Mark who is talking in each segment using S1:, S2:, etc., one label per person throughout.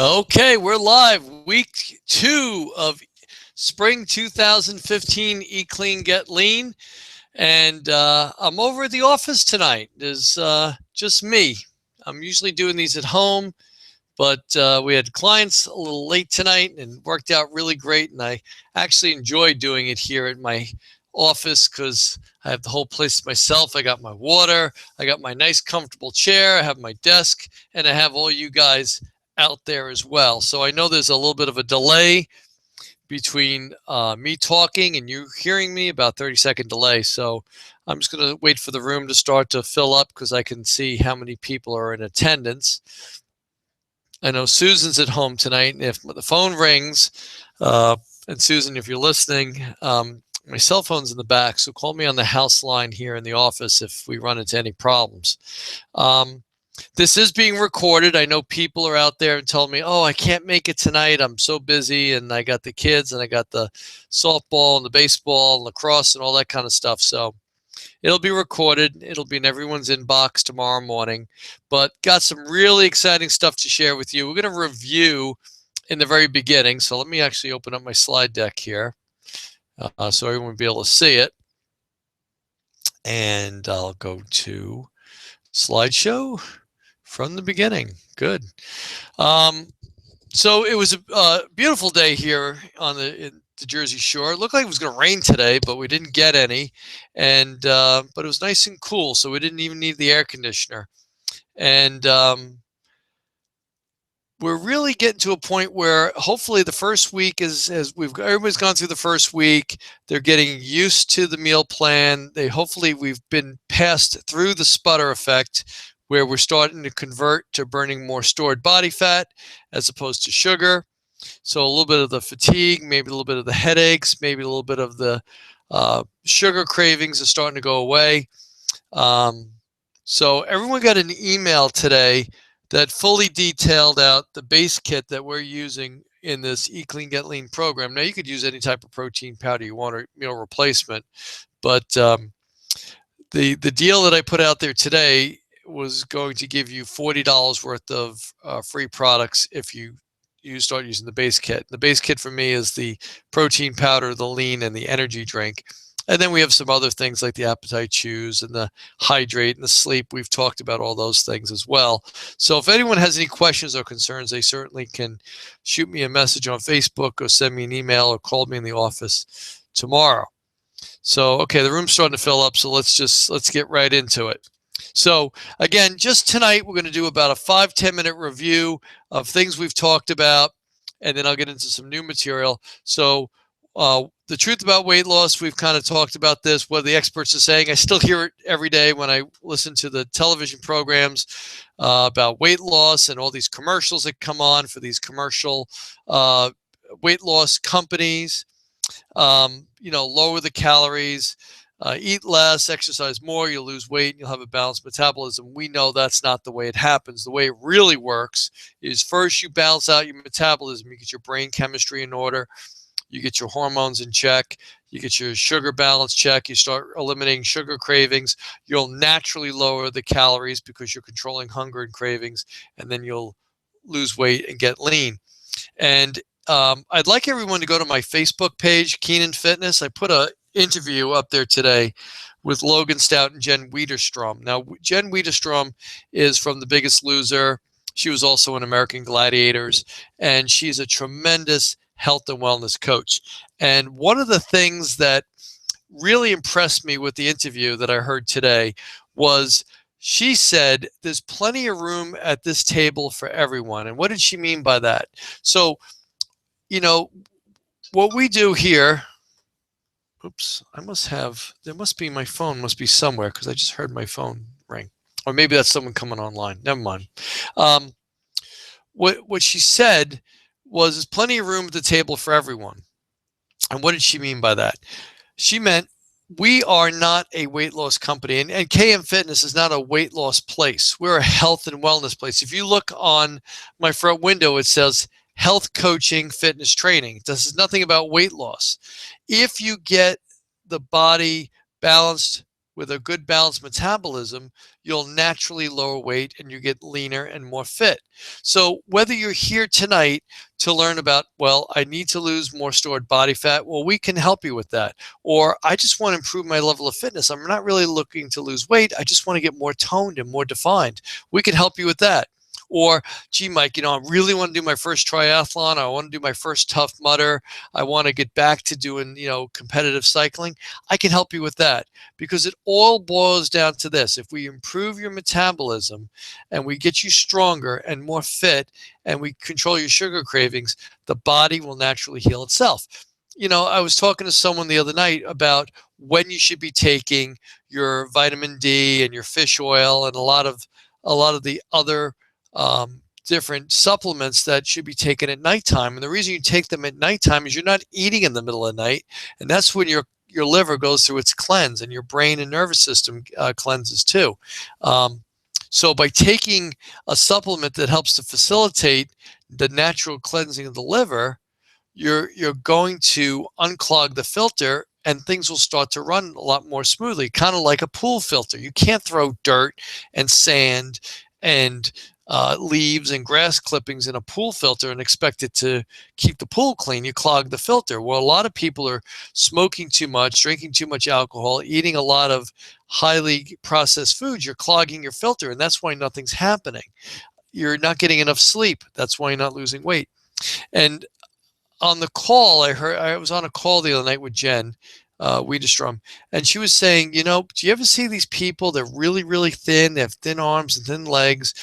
S1: Okay, we're live. Week 2 of spring 2015 Eat Clean Get Lean. And I'm over at the office tonight. There's just me. I'm usually doing these at home, but we had clients a little late tonight and worked out really great. And I actually enjoy doing it here at my office because I have the whole place to myself. I got my water, I got my nice comfortable chair, I have my desk, and I have all you guys out there as well. So I know there's a little bit of a delay between me talking and you hearing me, about 30-second delay. So I'm just going to wait for the room to start to fill up because I can see how many people are in attendance. I know Susan's at home tonight, and if the phone rings, and Susan, if you're listening, my cell phone's in the back, so call me on the house line here in the office if we run into any problems. This is being recorded. I know people are out there and told me, oh, I can't make it tonight. I'm so busy, and I got the kids, and I got the softball and the baseball and lacrosse and all that kind of stuff. So it'll be recorded. It'll be in everyone's inbox tomorrow morning. But got some really exciting stuff to share with you. We're going to review in the very beginning. So let me actually open up my slide deck here so everyone will be able to see it. And I'll go to slideshow from the beginning. Good. So it was a beautiful day here on the Jersey Shore. It looked like it was going to rain today, but we didn't get any. And but it was nice and cool, so we didn't even need the air conditioner. And we're really getting to a point where hopefully the first week is, as everybody's gone through the first week, they're getting used to the meal plan. Hopefully we've been passed through the sputter effect, where we're starting to convert to burning more stored body fat as opposed to sugar. So a little bit of the fatigue, maybe a little bit of the headaches, maybe a little bit of the sugar cravings are starting to go away. So everyone got an email today that fully detailed out the base kit that we're using in this Eat Clean Get Lean program. Now you could use any type of protein powder you want or meal replacement, but the deal that I put out there today was going to give you $40 worth of free products if you start using the base kit. The base kit for me is the protein powder, the lean, and the energy drink. And then we have some other things like the appetite chews and the hydrate and the sleep. We've talked about all those things as well. So if anyone has any questions or concerns, they certainly can shoot me a message on Facebook or send me an email or call me in the office tomorrow. So, okay, the room's starting to fill up, so let's get right into it. So again, just tonight, we're going to do about a 5-10 minute review of things we've talked about, and then I'll get into some new material. So the truth about weight loss, we've kind of talked about this, what the experts are saying. I still hear it every day when I listen to the television programs about weight loss and all these commercials that come on for these commercial weight loss companies. Lower the calories, eat less, exercise more, you'll lose weight, and you'll have a balanced metabolism. We know that's not the way it happens. The way it really works is first you balance out your metabolism. You get your brain chemistry in order. You get your hormones in check. You get your sugar balance check. You start eliminating sugar cravings. You'll naturally lower the calories because you're controlling hunger and cravings, and then you'll lose weight and get lean. And I'd like everyone to go to my Facebook page, Keenan Fitness. I put an interview up there today with Logan Stout and Jen Wiederstrom. Now, Jen Wiederstrom is from The Biggest Loser. She was also in American Gladiators, and she's a tremendous health and wellness coach. And one of the things that really impressed me with the interview that I heard today was she said there's plenty of room at this table for everyone. And what did she mean by that? So, what we do here, oops, there must be, my phone must be somewhere because I just heard my phone ring. Or maybe that's someone coming online. Never mind. What she said was there's plenty of room at the table for everyone. And what did she mean by that? She meant we are not a weight loss company, and KM Fitness is not a weight loss place. We're a health and wellness place. If you look on my front window, it says health coaching, fitness training. This is nothing about weight loss. If you get the body balanced with a good balanced metabolism, you'll naturally lower weight and you get leaner and more fit. So whether you're here tonight to learn about, well, I need to lose more stored body fat, well, we can help you with that. Or I just want to improve my level of fitness. I'm not really looking to lose weight. I just want to get more toned and more defined. We can help you with that. Or, gee, Mike, I really want to do my first triathlon. I want to do my first Tough Mudder. I want to get back to doing, competitive cycling. I can help you with that, because it all boils down to this. If we improve your metabolism and we get you stronger and more fit and we control your sugar cravings, the body will naturally heal itself. I was talking to someone the other night about when you should be taking your vitamin D and your fish oil and a lot of the other different supplements that should be taken at nighttime. And the reason you take them at nighttime is you're not eating in the middle of the night, and that's when your liver goes through its cleanse and your brain and nervous system cleanses too. So by taking a supplement that helps to facilitate the natural cleansing of the liver, you're going to unclog the filter and things will start to run a lot more smoothly, kind of like a pool filter. You can't throw dirt and sand and leaves and grass clippings in a pool filter and expect it to keep the pool clean. You clog the filter. Well, a lot of people are smoking too much, drinking too much alcohol, eating a lot of highly processed foods. You're clogging your filter, and that's why nothing's happening. You're not getting enough sleep. That's why you're not losing weight. And on the call, I was on a call the other night with Jen Wiederstrom, and she was saying, do you ever see these people? They're really, really thin. They have thin arms and thin legs,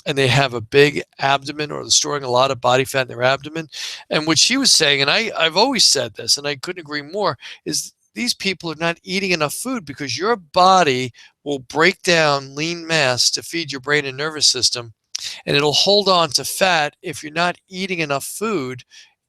S1: and they have a big abdomen, or they're storing a lot of body fat in their abdomen. And what she was saying, and I've always said this, and I couldn't agree more, is these people are not eating enough food, because your body will break down lean mass to feed your brain and nervous system, and it'll hold on to fat if you're not eating enough food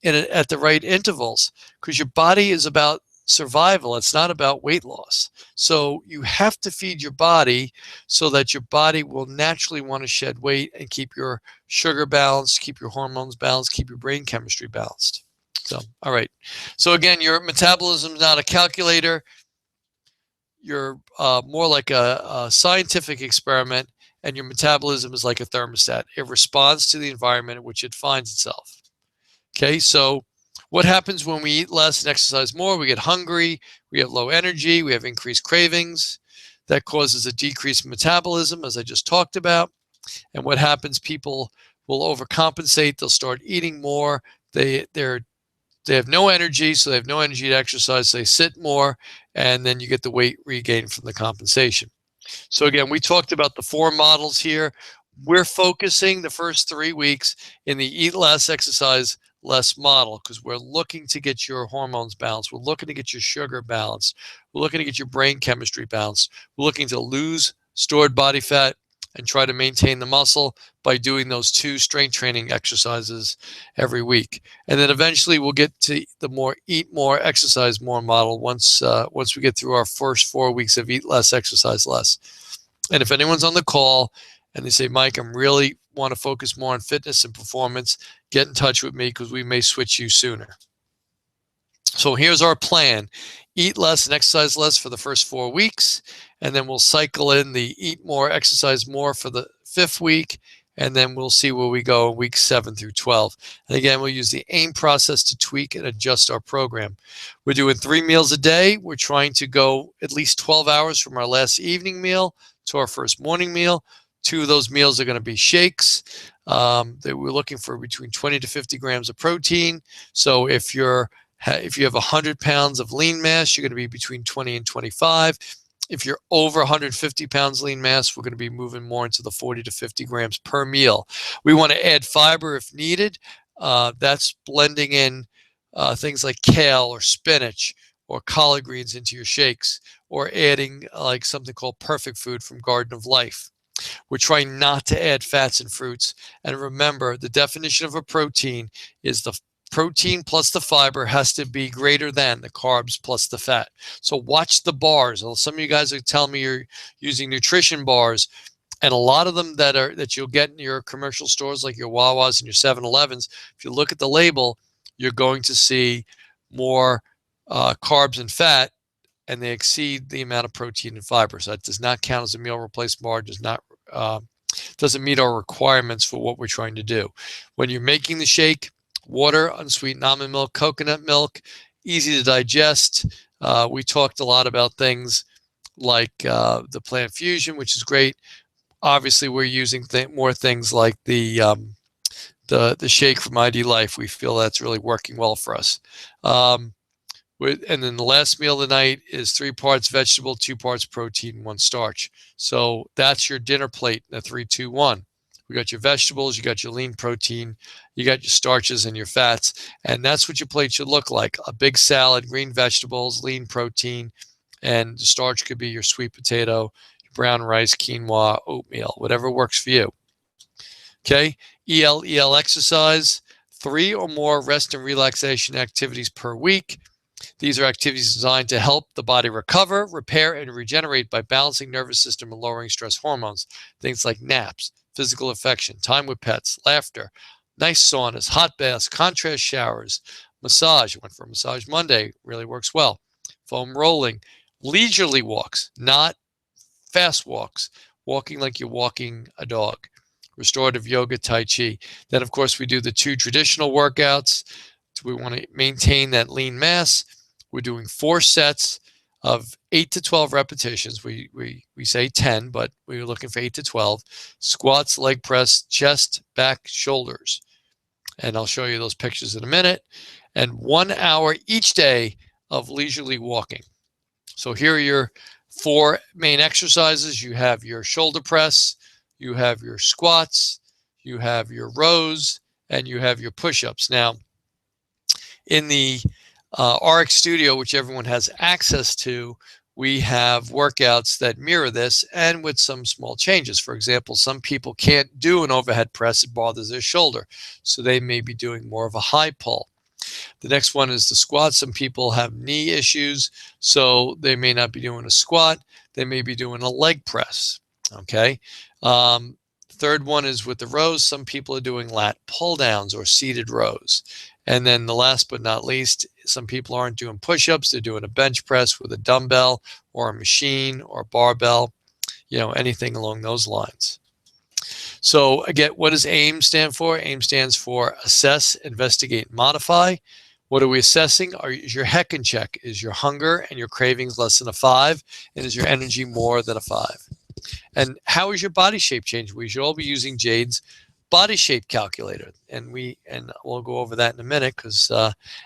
S1: at the right intervals, because your body is about survival. It's not about weight loss. So you have to feed your body so that your body will naturally want to shed weight and keep your sugar balanced, keep your hormones balanced, keep your brain chemistry balanced. So, all right. So again, your metabolism is not a calculator. You're more like a scientific experiment, and your metabolism is like a thermostat. It responds to the environment in which it finds itself. Okay, so what happens when we eat less and exercise more? We get hungry, we have low energy, we have increased cravings. That causes a decrease in metabolism, as I just talked about. And what happens? People will overcompensate. They'll start eating more. They have no energy, so they have no energy to exercise. So they sit more, and then you get the weight regain from the compensation. So again, we talked about the 4 models here. We're focusing the first 3 weeks in the eat less, exercise less model, because we're looking to get your hormones balanced. We're looking to get your sugar balanced. We're looking to get your brain chemistry balanced. We're looking to lose stored body fat and try to maintain the muscle by doing those 2 strength training exercises every week. And then eventually we'll get to the eat more, exercise more model once we get through our first 4 weeks of eat less, exercise less. And if anyone's on the call and they say, Mike, I'm really want to focus more on fitness and performance, get in touch with me, because we may switch you sooner. So here's our plan. Eat less and exercise less for the first 4 weeks, and then we'll cycle in the eat more, exercise more for the 5th week, and then we'll see where we go in weeks 7 through 12. And again, we'll use the AIM process to tweak and adjust our program. We're doing 3 meals a day. We're trying to go at least 12 hours from our last evening meal to our first morning meal. 2 of those meals are going to be shakes. We're looking for between 20 to 50 grams of protein. So if you have 100 pounds of lean mass, you're going to be between 20 and 25. If you're over 150 pounds lean mass, we're going to be moving more into the 40 to 50 grams per meal. We want to add fiber if needed. That's blending in things like kale or spinach or collard greens into your shakes, or adding like something called Perfect Food from Garden of Life. We're trying not to add fats and fruits. And remember, the definition of a protein is the protein plus the fiber has to be greater than the carbs plus the fat. So watch the bars. Some of you guys are telling me you're using nutrition bars, and a lot of them that you'll get in your commercial stores like your Wawas and your 7-Elevens, if you look at the label, you're going to see more carbs and fat and they exceed the amount of protein and fiber. So that does not count as a meal replacement bar, doesn't meet our requirements for what we're trying to do. When you're making the shake, water, unsweetened almond milk, coconut milk, easy to digest. We talked a lot about things like the plant fusion, which is great. Obviously, we're using more things like the shake from ID Life. We feel that's really working well for us. And then the last meal of the night is 3 parts vegetable, 2 parts protein, 1 starch. So that's your dinner plate, the 3-2-1. We got your vegetables, you got your lean protein, you got your starches and your fats, and that's what your plate should look like. A big salad, green vegetables, lean protein, and the starch could be your sweet potato, your brown rice, quinoa, oatmeal, whatever works for you. Okay, EL exercise, 3 or more rest and relaxation activities per week. These are activities designed to help the body recover, repair, and regenerate by balancing nervous system and lowering stress hormones. Things like naps, physical affection, time with pets, laughter, nice saunas, hot baths, contrast showers, massage. I went for a massage Monday, really works well. Foam rolling, leisurely walks, not fast walks, walking like you're walking a dog. Restorative yoga, Tai Chi. Then, of course, we do the 2 traditional workouts. We want to maintain that lean mass. We're doing 4 sets of 8 to 12 repetitions. We say 10, but we were looking for 8 to 12. Squats, leg press, chest, back, shoulders. And I'll show you those pictures in a minute. And 1 hour each day of leisurely walking. So here are your 4 main exercises. You have your shoulder press, you have your squats, you have your rows, and you have your push-ups. Now, in the RX Studio, which everyone has access to, we have workouts that mirror this and with some small changes. For example, some people can't do an overhead press, it bothers their shoulder. So they may be doing more of a high pull. The next one is the squat. Some people have knee issues, so they may not be doing a squat. They may be doing a leg press, okay? Third one is with the rows. Some people are doing lat pull downs or seated rows. And then the last but not least, some people aren't doing push-ups. They're doing a bench press with a dumbbell or a machine or a barbell, anything along those lines. So again, what does AIM stand for? AIM stands for Assess, Investigate, Modify. What are we assessing? Is your HEC in check? Is your hunger and your cravings less than a 5? And is your energy more than a 5? And how is your body shape changing? We should all be using Jade's body shape calculator. And we'll go over that in a minute because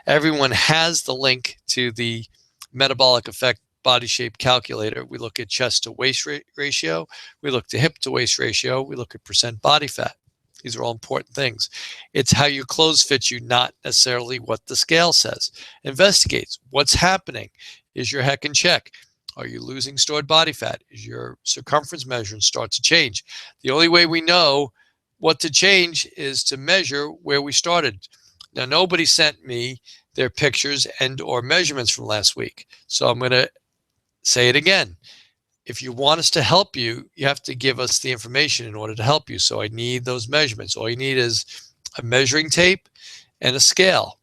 S1: everyone has the link to the metabolic effect body shape calculator. We look at chest to waist ratio. We look to hip to waist ratio. We look at percent body fat. These are all important things. It's how your clothes fit you, not necessarily what the scale says. Investigates what's happening. Is your HEC in check? Are you losing stored body fat? Is your circumference measurement start to change? The only way we know what to change is to measure where we started. Now, nobody sent me their pictures and or measurements from last week. So I'm going to say it again. If you want us to help you, you have to give us the information in order to help you. So I need those measurements. All you need is a measuring tape and a scale.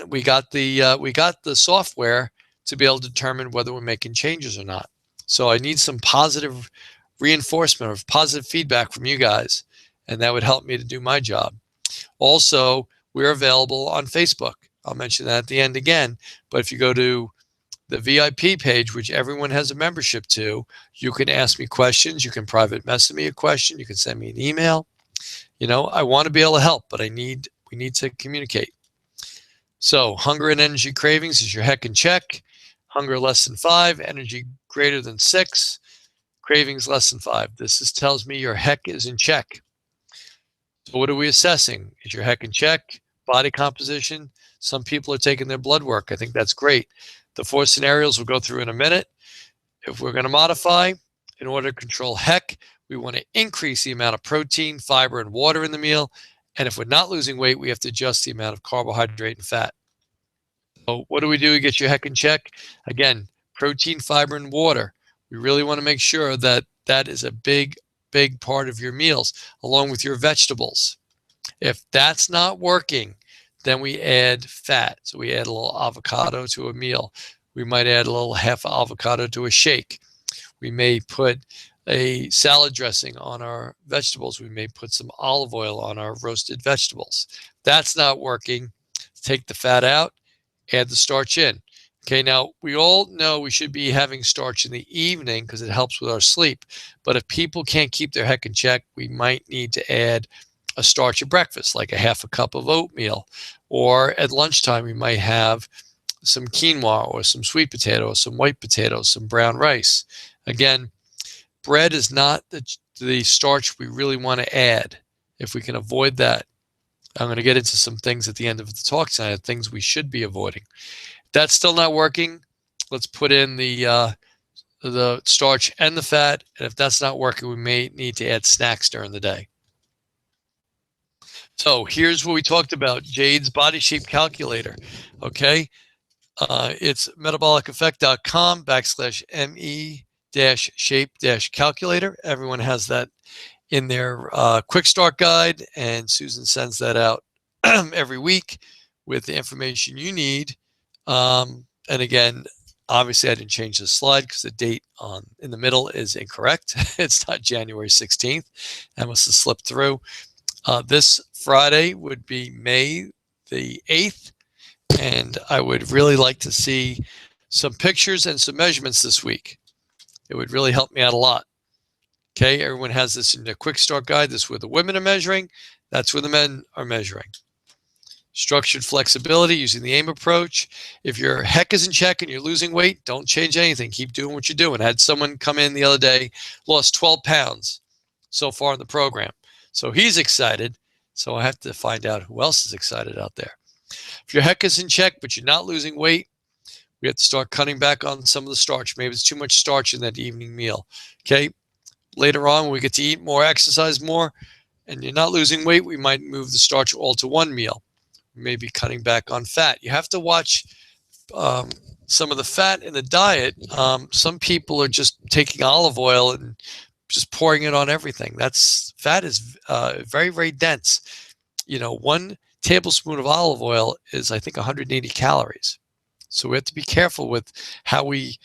S1: We got the software to be able to determine whether we're making changes or not. So I need some positive reinforcement or positive feedback from you guys, and that would help me to do my job. Also, we're available on Facebook. I'll mention that at the end again, but if you go to the VIP page, which everyone has a membership to, you can ask me questions. You can private message me a question. You can send me an email. I want to be able to help, but we need to communicate. So hunger and energy cravings is your HEC in check. Hunger less than 5, energy greater than 6, cravings less than 5. This tells me your HEC is in check. So what are we assessing? Is your HEC in check? Body composition. Some people are taking their blood work. I think that's great. The 4 scenarios we'll go through in a minute. If we're going to modify, in order to control HEC, we want to increase the amount of protein, fiber, and water in the meal. And if we're not losing weight, we have to adjust the amount of carbohydrate and fat. So what do we do to get your HEC in check? Again, protein, fiber, and water. We really want to make sure that that is a big part of your meals, along with your vegetables. If that's not working, then we add fat. So we add a little avocado to a meal. We might add a little half avocado to a shake. We may put a salad dressing on our vegetables. We may put some olive oil on our roasted vegetables. That's not working. Take the fat out, add the starch in. Okay, now we all know we should be having starch in the evening because it helps with our sleep. But if people can't keep their heck in check, we might need to add a starch at breakfast, like a half a cup of oatmeal. Or at lunchtime, we might have some quinoa or some sweet potato or some white potatoes, some brown rice. Again, bread is not the starch we really want to add. If we can avoid that, I'm going to get into some things at the end of the talk tonight, things we should be avoiding. If that's still not working, let's put in the starch and the fat. And if that's not working, we may need to add snacks during the day. So here's what we talked about, Jade's body shape calculator. Okay. It's metabolic-effect.com/me-shape-calculator. Everyone has that in their quick start guide, and Susan sends that out every week with the information you need. And again, obviously I didn't change the slide because the date in the middle is incorrect. It's not January 16th. I must have slipped through. This Friday would be May the 8th. And I would really like to see some pictures and some measurements this week. It would really help me out a lot. Okay, everyone has this in their quick start guide. This is where the women are measuring. That's where the men are measuring. Structured flexibility using the AIM approach. If your heck is in check and you're losing weight, don't change anything. Keep doing what you're doing. I had someone come in the other day, lost 12 pounds so far in the program. So he's excited. So I have to find out who else is excited out there. If your heck is in check, but you're not losing weight, we have to start cutting back on some of the starch. Maybe it's too much starch in that evening meal. Okay. Later on, when we get to eat more, exercise more, and you're not losing weight, we might move the starch all to one meal. We may be cutting back on fat. You have to watch some of the fat in the diet. Some people are just taking olive oil and just pouring it on everything. Fat is very, very dense. You know, 1 tablespoon of olive oil is, I think, 180 calories. So we have to be careful with how we,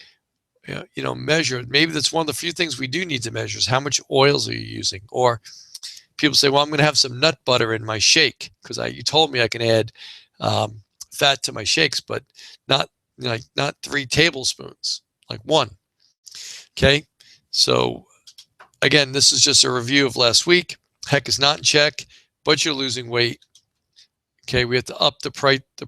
S1: measure. Maybe that's one of the few things we do need to measure is how much oils are you using. Or people say, well, I'm going to have some nut butter in my shake because you told me I can add fat to my shakes, but not 3 tablespoons, like 1. Okay. So again, this is just a review of last week. Heck is not in check, but you're losing weight. Okay, we have to up the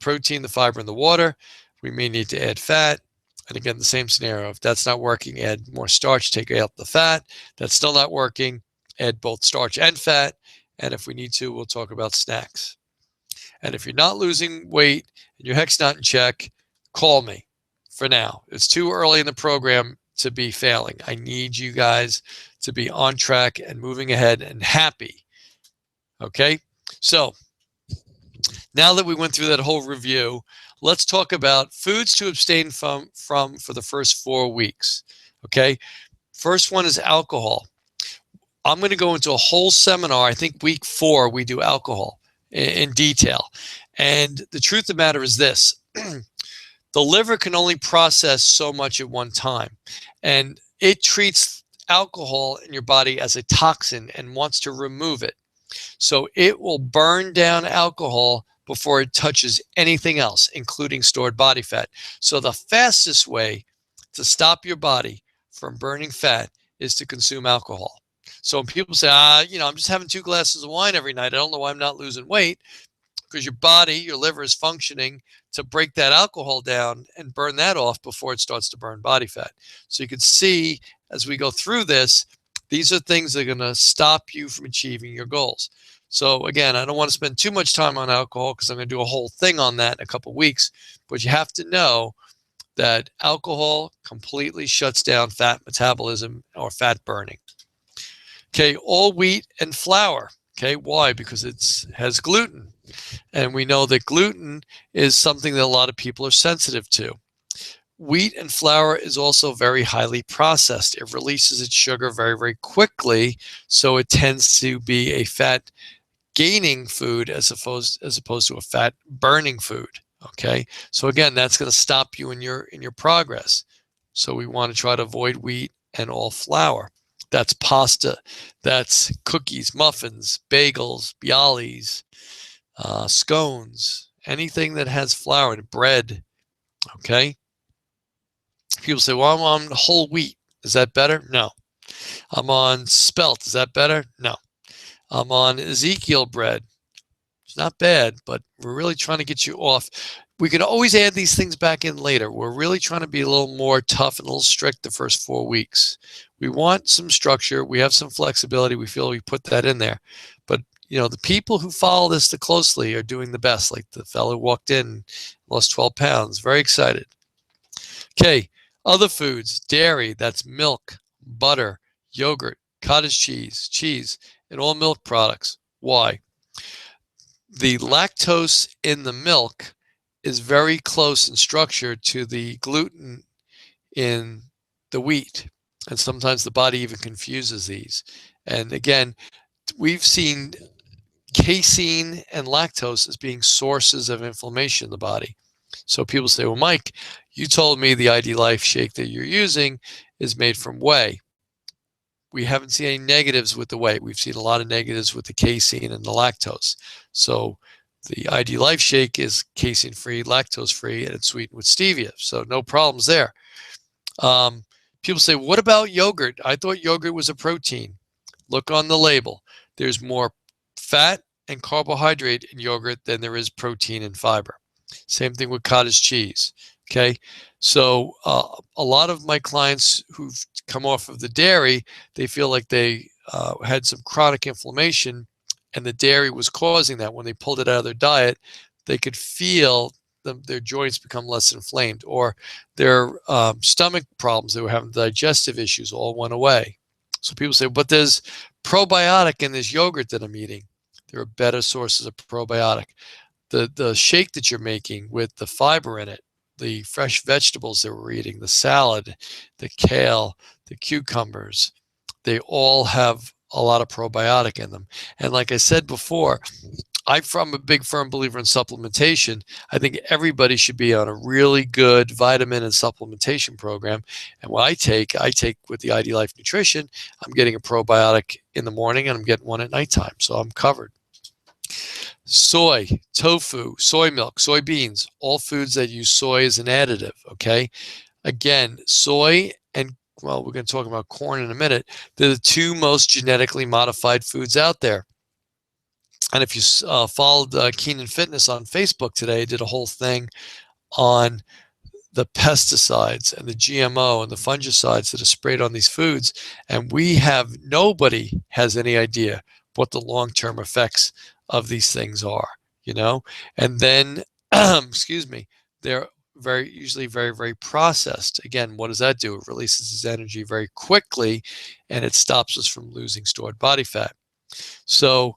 S1: protein, the fiber, and the water. We may need to add fat. And again, the same scenario. If that's not working, add more starch, take out the fat. That's still not working, add both starch and fat. And if we need to, we'll talk about snacks. And if you're not losing weight and your heck's not in check, call me for now. It's too early in the program to be failing. I need you guys to be on track and moving ahead and happy. Okay, so now that we went through that whole review, let's talk about foods to abstain from for the first 4 weeks. Okay, first one is alcohol. I'm going to go into a whole seminar. I think week 4 we do alcohol in detail. And the truth of the matter is this. The liver can only process so much at one time. And it treats alcohol in your body as a toxin and wants to remove it. So it will burn down alcohol before it touches anything else, including stored body fat. So the fastest way to stop your body from burning fat is to consume alcohol. So when people say, I'm just having 2 glasses of wine every night, I don't know why I'm not losing weight, because your body, your liver is functioning to break that alcohol down and burn that off before it starts to burn body fat. So you can see as we go through this, these are things that are going to stop you from achieving your goals. So again, I don't want to spend too much time on alcohol because I'm going to do a whole thing on that in a couple of weeks. But you have to know that alcohol completely shuts down fat metabolism or fat burning. Okay, all wheat and flour. Okay, why? Because it has gluten. And we know that gluten is something that a lot of people are sensitive to. Wheat and flour is also very highly processed. It releases its sugar very, very quickly. So it tends to be a fat gaining food as opposed to a fat burning food. Okay, so again, that's going to stop you in your progress. So we want to try to avoid wheat and all flour. That's pasta, that's cookies, muffins, bagels, bialys, scones, anything that has flour in it, bread. Okay, people say, well, I'm on whole wheat. Is that better? No. I'm on spelt. Is that better? No. I'm on ECGL bread. It's not bad, but we're really trying to get you off. We can always add these things back in later. We're really trying to be a little more tough and a little strict the first 4 weeks. We want some structure. We have some flexibility. We feel we put that in there. But the people who follow this the closely are doing the best. Like the fellow who walked in, lost 12 pounds, very excited. Okay, other foods, dairy, that's milk, butter, yogurt, cottage cheese, and all milk products. Why? The lactose in the milk is very close in structure to the gluten in the wheat. And sometimes the body even confuses these. And again, we've seen casein and lactose as being sources of inflammation in the body. So people say, well, Mike, you told me the ID Life shake that you're using is made from whey. We haven't seen any negatives with the whey. We've seen a lot of negatives with the casein and the lactose. So the ID Life shake is casein-free, lactose-free, and it's sweetened with stevia. So no problems there. People say, what about yogurt? I thought yogurt was a protein. Look on the label. There's more fat and carbohydrate in yogurt than there is protein and fiber. Same thing with cottage cheese. Okay, so a lot of my clients who've come off of the dairy, they feel like they had some chronic inflammation and the dairy was causing that. When they pulled it out of their diet, they could feel their joints become less inflamed, or their stomach problems, they were having digestive issues, all went away. So people say, but there's probiotic in this yogurt that I'm eating. There are better sources of probiotic. The shake that you're making with the fiber in it, the fresh vegetables that we're eating, the salad, the kale, the cucumbers, they all have a lot of probiotic in them. And like I said before, I'm a big firm believer in supplementation. I think everybody should be on a really good vitamin and supplementation program. And what I take with the ID Life Nutrition, I'm getting a probiotic in the morning and I'm getting one at nighttime. So I'm covered. Soy, tofu, soy milk, soybeans, all foods that use soy as an additive, okay? Again, soy and, well, we're going to talk about corn in a minute. They're the two most genetically modified foods out there. And if you followed Keenan Fitness on Facebook today, I did a whole thing on the pesticides and the GMO and the fungicides that are sprayed on these foods. And nobody has any idea what the long-term effects of these things are, and then, excuse me, they're usually very, very processed. Again, what does that do? It releases this energy very quickly and it stops us from losing stored body fat. So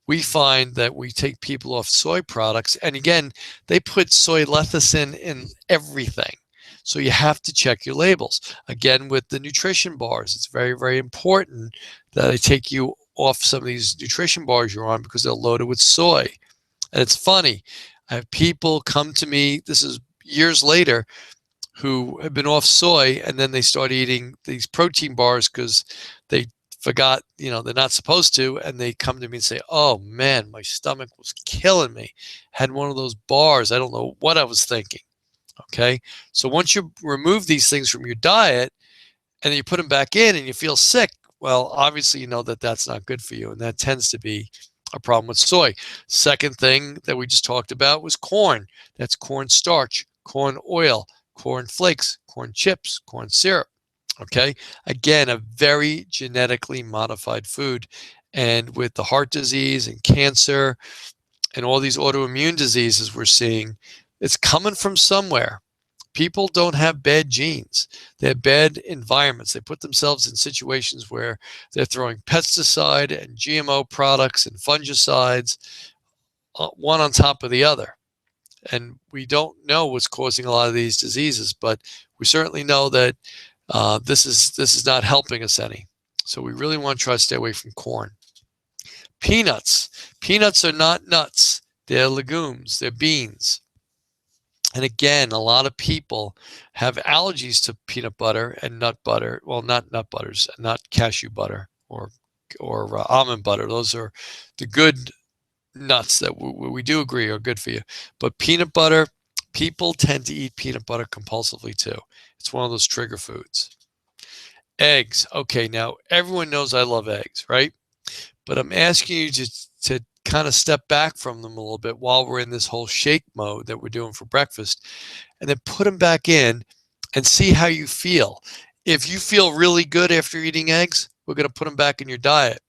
S1: we find that we take people off soy products, and again, they put soy lecithin in everything. So you have to check your labels. Again, with the nutrition bars, it's very, very important that I take you off some of these nutrition bars you're on because they're loaded with soy. And it's funny, I have people come to me, this is years later, who have been off soy and then they start eating these protein bars because they forgot, they're not supposed to, and they come to me and say, oh man, my stomach was killing me. Had one of those bars, I don't know what I was thinking. Okay, so once you remove these things from your diet and then you put them back in and you feel sick, well, obviously you know that that's not good for you, and that tends to be a problem with soy. Second thing that we just talked about was corn. That's corn starch, corn oil, corn flakes, corn chips, corn syrup. Okay, again, a very genetically modified food. And with the heart disease and cancer and all these autoimmune diseases we're seeing, it's coming from somewhere. People don't have bad genes. They have bad environments. They put themselves in situations where they're throwing pesticide and GMO products and fungicides, one on top of the other. And we don't know what's causing a lot of these diseases, but we certainly know that this is not helping us any. So we really want to try to stay away from corn. Peanuts. Peanuts are not nuts. They're legumes. They're beans. And again, a lot of people have allergies to peanut butter and nut butter. Well, not nut butters, not cashew butter or almond butter. Those are the good nuts that we do agree are good for you. But peanut butter, people tend to eat peanut butter compulsively too. It's one of those trigger foods. Eggs. Okay, now everyone knows I love eggs, right? But I'm asking you to kind of step back from them a little bit while we're in this whole shake mode that we're doing for breakfast, and then put them back in and see how you feel. If you feel really good after eating eggs, we're going to put them back in your diet.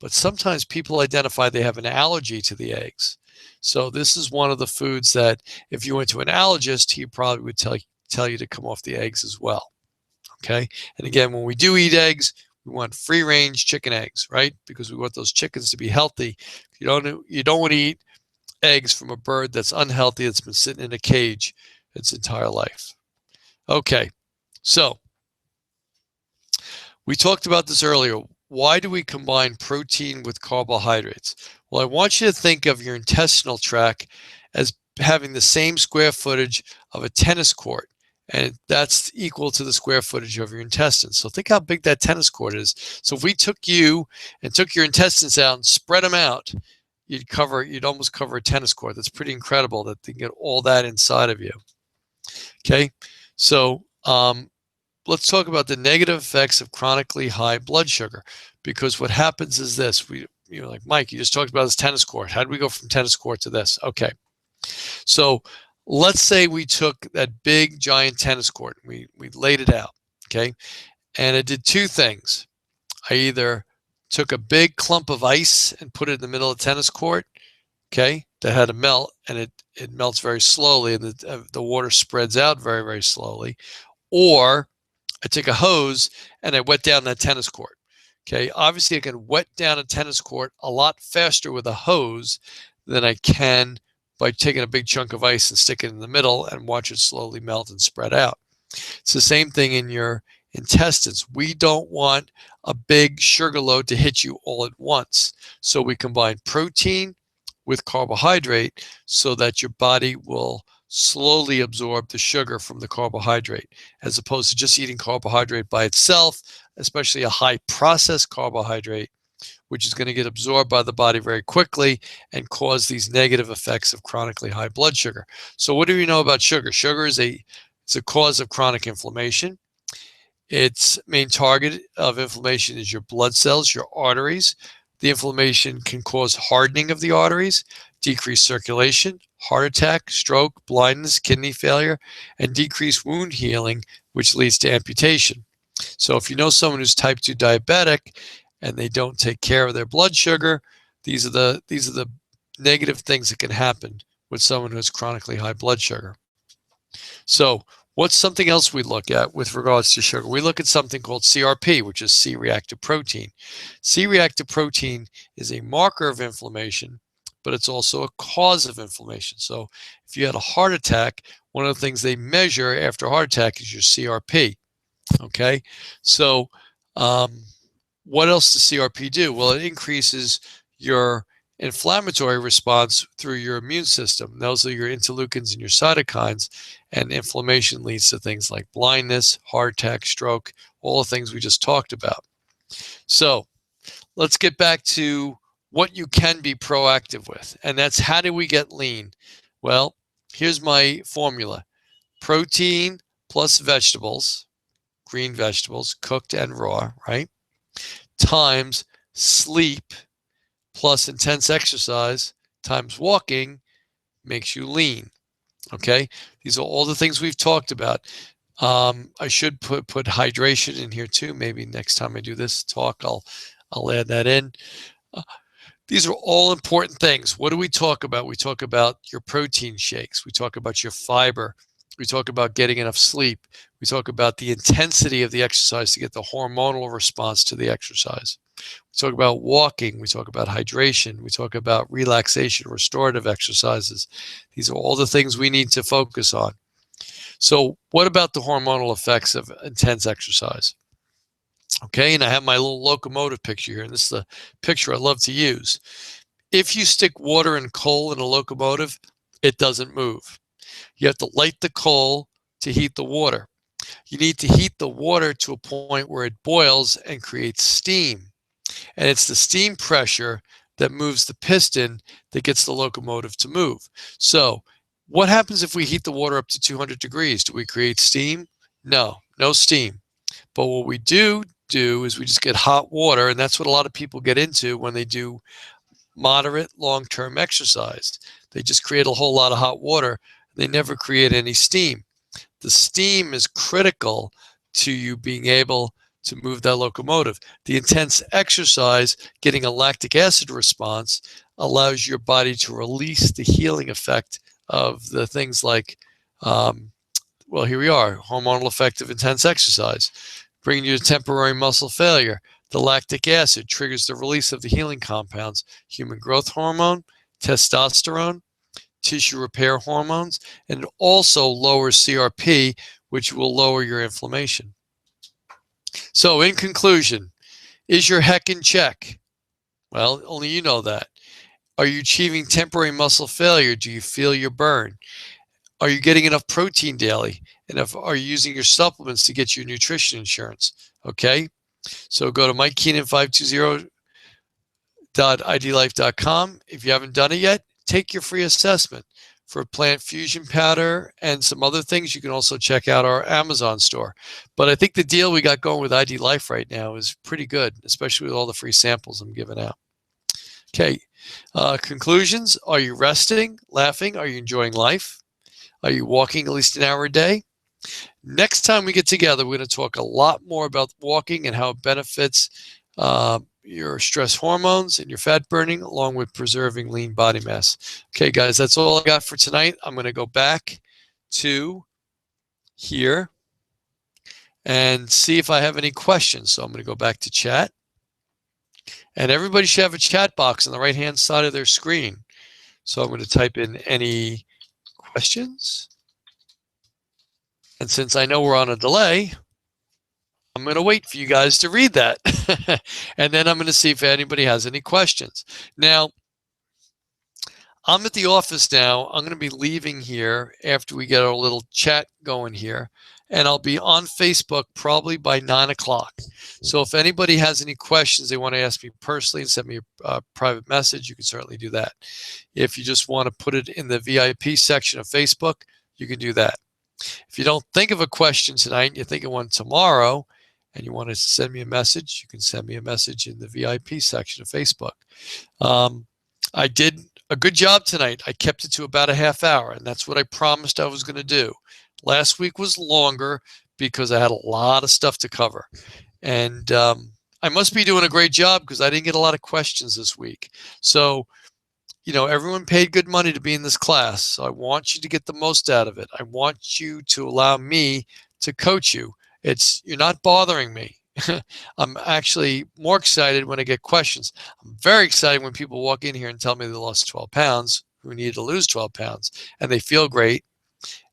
S1: But sometimes people identify they have an allergy to the eggs. So this is one of the foods that if you went to an allergist, he probably would tell you to come off the eggs as well. Okay. And again, when we do eat eggs, we want free range chicken eggs, right? Because we want those chickens to be healthy. You don't want to eat eggs from a bird that's unhealthy, that's been sitting in a cage its entire life. Okay. So we talked about this earlier. Why do we combine protein with carbohydrates? Well, I want you to think of your intestinal tract as having the same square footage of a tennis court, and that's equal to the square footage of your intestines. So think how big that tennis court is. So if we took you and took your intestines out and spread them out, you'd almost cover a tennis court. That's pretty incredible that they can get all that inside of you. Okay, so let's talk about the negative effects of chronically high blood sugar, because what happens is this. You're like, Mike, you just talked about this tennis court. How do we go from tennis court to this? Okay, so let's say we took that big giant tennis court, we laid it out, okay, and it did two things. I either took a big clump of ice and put it in the middle of the tennis court, okay, that had to melt, and it melts very slowly, and the water spreads out very, very slowly, or I take a hose and I wet down that tennis court. Okay, obviously I can wet down a tennis court a lot faster with a hose than I can by taking a big chunk of ice and stick it in the middle and watch it slowly melt and spread out. It's the same thing in your intestines. We don't want a big sugar load to hit you all at once. So we combine protein with carbohydrate so that your body will slowly absorb the sugar from the carbohydrate, as opposed to just eating carbohydrate by itself, especially a high processed carbohydrate, which is going to get absorbed by the body very quickly and cause these negative effects of chronically high blood sugar. So what do we know about sugar? Sugar is it's a cause of chronic inflammation. Its main target of inflammation is your blood cells, your arteries. The inflammation can cause hardening of the arteries, decreased circulation, heart attack, stroke, blindness, kidney failure, and decreased wound healing, which leads to amputation. So if you know someone who's type 2 diabetic and they don't take care of their blood sugar, these are the negative things that can happen with someone who has chronically high blood sugar. So what's something else we look at with regards to sugar? We look at something called CRP, which is C-reactive protein. C-reactive protein is a marker of inflammation, but it's also a cause of inflammation. So if you had a heart attack, one of the things they measure after a heart attack is your CRP. Okay, so what else does CRP do? Well, it increases your inflammatory response through your immune system. Those are your interleukins and your cytokines, and inflammation leads to things like blindness, heart attack, stroke, all the things we just talked about. So let's get back to what you can be proactive with, and that's how do we get lean? Well, here's my formula. Protein plus vegetables, green vegetables, cooked and raw, right? Times sleep plus intense exercise times walking makes you lean. Okay, these are all the things we've talked about. I should put hydration in here too. Maybe next time I do this talk, I'll add that in. These are all important things. What do we talk about? We talk about your protein shakes. We talk about your fiber. We talk about getting enough sleep. We talk about the intensity of the exercise to get the hormonal response to the exercise. We talk about walking. We talk about hydration. We talk about relaxation, restorative exercises. These are all the things we need to focus on. So what about the hormonal effects of intense exercise? Okay, and I have my little locomotive picture here, and this is the picture I love to use. If you stick water and coal in a locomotive, it doesn't move. You have to light the coal to heat the water. You need to heat the water to a point where it boils and creates steam. And it's the steam pressure that moves the piston that gets the locomotive to move. So, what happens if we heat the water up to 200 degrees? Do we create steam? No, no steam. But what we do is we just get hot water, and that's what a lot of people get into when they do moderate long-term exercise. They just create a whole lot of hot water. They never create any steam. The steam is critical to you being able to move that locomotive. The intense exercise, getting a lactic acid response, allows your body to release the healing effect of the things like, well, here we are, hormonal effect of intense exercise, bringing you to temporary muscle failure. The lactic acid triggers the release of the healing compounds, human growth hormone, testosterone, tissue repair hormones, and it also lowers CRP, which will lower your inflammation. So in conclusion, is your heck in check? Well, only you know that. Are you achieving temporary muscle failure? Do you feel your burn? Are you getting enough protein daily? And are you using your supplements to get your nutrition insurance? Okay, so go to mikekeenan520.idlife.com. If you haven't done it yet, take your free assessment. For plant fusion powder and some other things, you can also check out our Amazon store. But I think the deal we got going with ID Life right now is pretty good, especially with all the free samples I'm giving out. Okay, conclusions. Are you resting, laughing? Are you enjoying life? Are you walking at least an hour a day? Next time we get together, we're going to talk a lot more about walking and how it benefits your stress hormones and your fat burning, along with preserving lean body mass. Okay, guys, that's all I got for tonight. I'm going to go back to here and see if I have any questions. So I'm going to go back to chat. And everybody should have a chat box on the right-hand side of their screen. So I'm going to type in any questions. And since I know we're on a delay, I'm going to wait for you guys to read that. And then I'm going to see if anybody has any questions. Now, I'm at the office now. I'm going to be leaving here after we get our little chat going here. And I'll be on Facebook probably by 9 o'clock. So if anybody has any questions they want to ask me personally and send me a private message, you can certainly do that. If you just want to put it in the VIP section of Facebook, you can do that. If you don't think of a question tonight and you think of one tomorrow and you want to send me a message, you can send me a message in the VIP section of Facebook. I did a good job tonight. I kept it to about a half hour, and that's what I promised I was going to do. Last week was longer because I had a lot of stuff to cover. And I must be doing a great job because I didn't get a lot of questions this week. So, you know, everyone paid good money to be in this class. So I want you to get the most out of it. I want you to allow me to coach you. You're not bothering me. I'm actually more excited when I get questions. I'm very excited when people walk in here and tell me they lost 12 pounds, who needed to lose 12 pounds, and they feel great.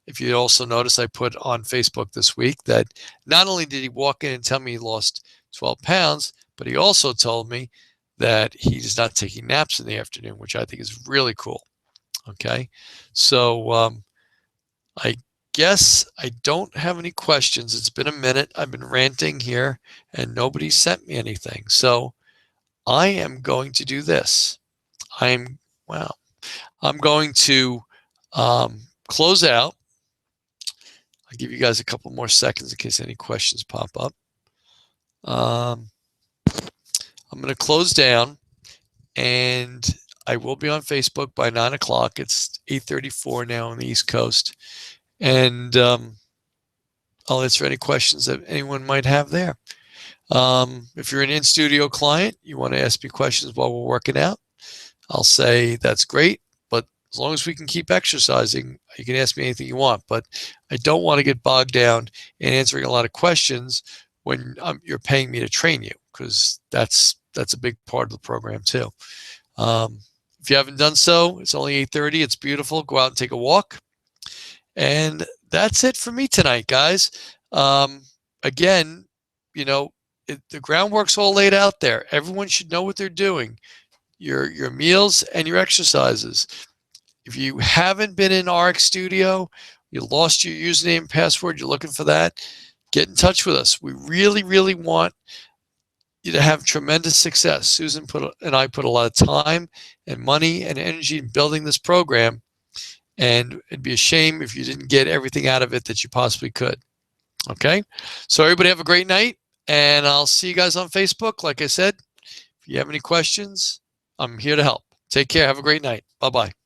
S1: If you also notice, I put on Facebook this week that not only did he walk in and tell me he lost 12 pounds, but he also told me that he's not taking naps in the afternoon, which I think is really cool. Okay, so I guess I don't have any questions. It's been a minute. I've been ranting here and nobody sent me anything. So I am going to do this. I'm going to close out. I'll give you guys a couple more seconds in case any questions pop up. I'm going to close down, and I will be on Facebook by 9 o'clock. It's 8:34 now on the East Coast. And I'll answer any questions that anyone might have there. If you're an in-studio client, you want to ask me questions while we're working out, I'll say that's great. But as long as we can keep exercising, you can ask me anything you want. But I don't want to get bogged down in answering a lot of questions when you're paying me to train you, because that's a big part of the program too. If you haven't done so, it's only 8:30. It's beautiful. Go out and take a walk. And that's it for me tonight, guys. Again, you know, the groundwork's all laid out there. Everyone should know what they're doing. Your meals and your exercises. If you haven't been in RX Studio, you lost your username and password, you're looking for that, get in touch with us. We really, really want you to have tremendous success. Susan and I put a lot of time and money and energy in building this program, and it'd be a shame if you didn't get everything out of it that you possibly could. Okay? So everybody have a great night, and I'll see you guys on Facebook. Like I said, if you have any questions, I'm here to help. Take care. Have a great night. Bye-bye.